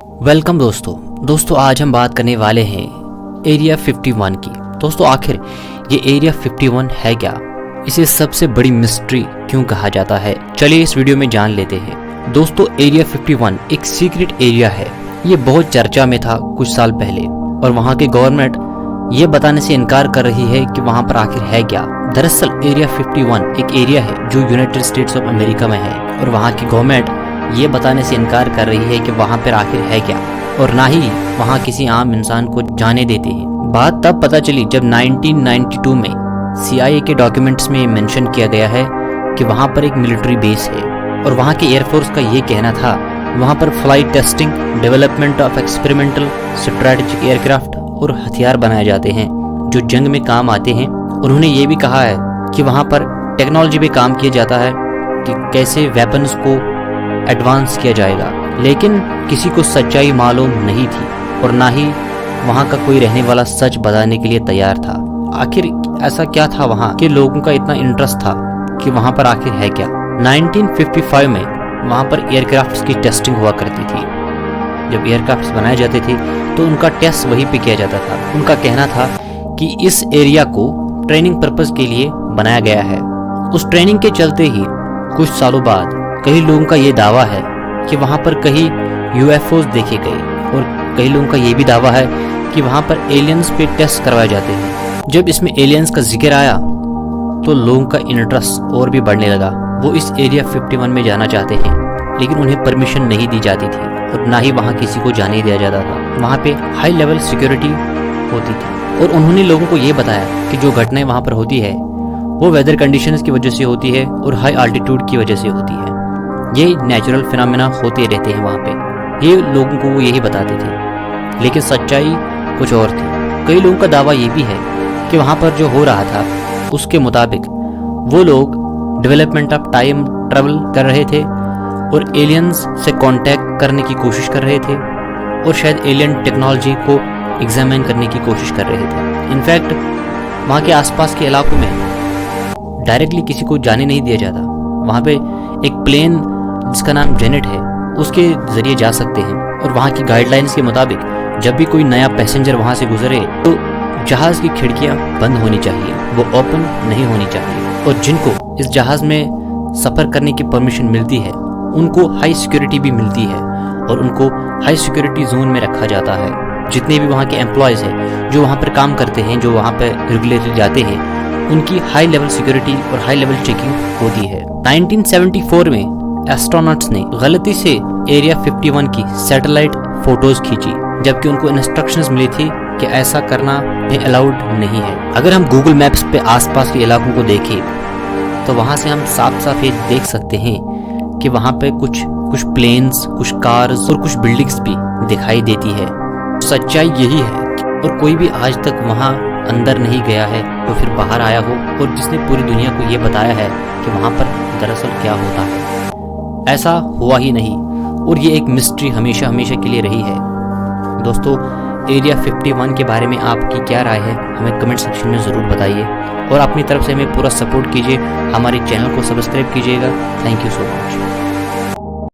Welcome दोस्तों आज हम बात करने वाले हैं एरिया 51 की। दोस्तों आखिर ये एरिया 51 है क्या, इसे सबसे बड़ी मिस्ट्री क्यों कहा जाता है, चलिए इस वीडियो में जान लेते हैं। दोस्तों एरिया 51 एक सीक्रेट एरिया है। ये बहुत चर्चा में था कुछ साल पहले और वहाँ की गवर्नमेंट ये बताने से इनकार कर रही है कि वहाँ पर आखिर है क्या। दरअसल एरिया 51 एक एरिया है जो यूनाइटेड स्टेट्स ऑफ अमेरिका में है और वहाँ की गवर्नमेंट ये बताने से इनकार कर रही है कि वहाँ पर आखिर है क्या, और ना ही वहाँ किसी आम इंसान को जाने देते हैं। बात तब पता चली जब 1992 में CIA के डॉक्यूमेंट्स में मेंशन किया गया है कि वहाँ पर एक मिलिट्री बेस है और वहाँ के एयरफोर्स का ये कहना था वहाँ पर flight testing, development of experimental strategic aircraft और हथियार बनाए जाते हैं जो जंग में काम आते हैं। उन्होंने ये भी कहा है कि वहाँ पर टेक्नोलॉजी पे काम किया जाता है कि कैसे वेपन्स को एडवांस किया जाएगा, लेकिन किसी को सच्चाई मालूम नहीं थी और ना ही वहाँ का कोई रहने वाला सच बताने के लिए तैयार था। आखिर ऐसा क्या था वहाँ के लोगों का इतना इंटरेस्ट था कि वहाँ पर आखिर है क्या। 1955 में वहाँ पर एयरक्राफ्ट्स की टेस्टिंग हुआ करती थी। जब एयरक्राफ्ट्स बनाए जाते थे तो उनका टेस्ट वहीं पे किया जाता था। उनका कहना था कि इस एरिया को ट्रेनिंग पर्पस के लिए बनाया गया है। उस ट्रेनिंग के चलते ही कुछ सालों बाद कई लोगों का ये दावा है कि वहाँ पर कई UFOs देखे गए और कई लोगों का ये भी दावा है कि वहाँ पर एलियंस पे टेस्ट करवाए जाते हैं। जब इसमें एलियंस का जिक्र आया तो लोगों का इंटरेस्ट और भी बढ़ने लगा। वो इस एरिया 51 में जाना चाहते हैं, लेकिन उन्हें परमिशन नहीं दी जाती थी और ना ही वहाँ किसी को जाने दिया जाता था। वहाँ पे हाई लेवल सिक्योरिटी होती थी और उन्होंने लोगों को ये बताया कि जो घटनाएं वहाँ पर होती है वो वेदर कंडीशंस की वजह से होती है और हाई आल्टीट्यूड की वजह से होती है। ये नेचुरल फिनोमेना होते रहते हैं वहाँ पे, ये लोगों को वो यही बताते थे, लेकिन सच्चाई कुछ और थी। कई लोगों का दावा ये भी है कि वहाँ पर जो हो रहा था उसके मुताबिक वो लोग डेवलपमेंट ऑफ टाइम ट्रेवल कर रहे थे और एलियंस से कांटेक्ट करने की कोशिश कर रहे थे और शायद एलियन टेक्नोलॉजी को एग्जामिन करने की कोशिश कर रहे थे। इनफैक्ट वहाँ के आसपास के इलाकों में डायरेक्टली किसी को जाने नहीं दिया जाता। वहाँ पे एक प्लेन जिसका नाम जेनेट है उसके जरिए जा सकते हैं और वहाँ की गाइडलाइंस के मुताबिक जब भी कोई नया पैसेंजर वहाँ से गुजरे तो जहाज़ की खिड़कियाँ बंद होनी चाहिए, वो ओपन नहीं होनी चाहिए, और जिनको इस जहाज़ में सफ़र करने की परमिशन मिलती है उनको हाई सिक्योरिटी भी मिलती है और उनको हाई सिक्योरिटी जोन में रखा जाता है। जितने भी वहाँ के एम्प्लॉयज़ हैं जो वहाँ पर काम करते हैं, जो वहाँ पर रेगुलरली जाते हैं, उनकी हाई लेवल सिक्योरिटी और हाई लेवल चेकिंग होती है। 1974 में एस्ट्रोनॉट्स ने गलती से एरिया 51 की सैटेलाइट फोटोज खींची, जबकि उनको इंस्ट्रक्शंस मिली थी कि ऐसा करना अलाउड नहीं है। अगर हम गूगल मैप्स पे आसपास के इलाकों को देखें तो वहाँ से हम साफ साफ ये देख सकते हैं कि वहाँ पे कुछ प्लेन्स, कुछ कार्स और कुछ बिल्डिंग्स भी दिखाई देती है। सच्चाई यही है और कोई भी आज तक वहाँ अंदर नहीं गया है तो फिर बाहर आया हो और जिसने पूरी दुनिया को ये बताया है कि वहाँ पर दरअसल क्या होता है। ऐसा हुआ ही नहीं और ये एक मिस्ट्री हमेशा के लिए रही है। दोस्तों एरिया 51 के बारे में आपकी क्या राय है हमें कमेंट सेक्शन में ज़रूर बताइए और अपनी तरफ से हमें पूरा सपोर्ट कीजिए। हमारे चैनल को सब्सक्राइब कीजिएगा। Thank you so much.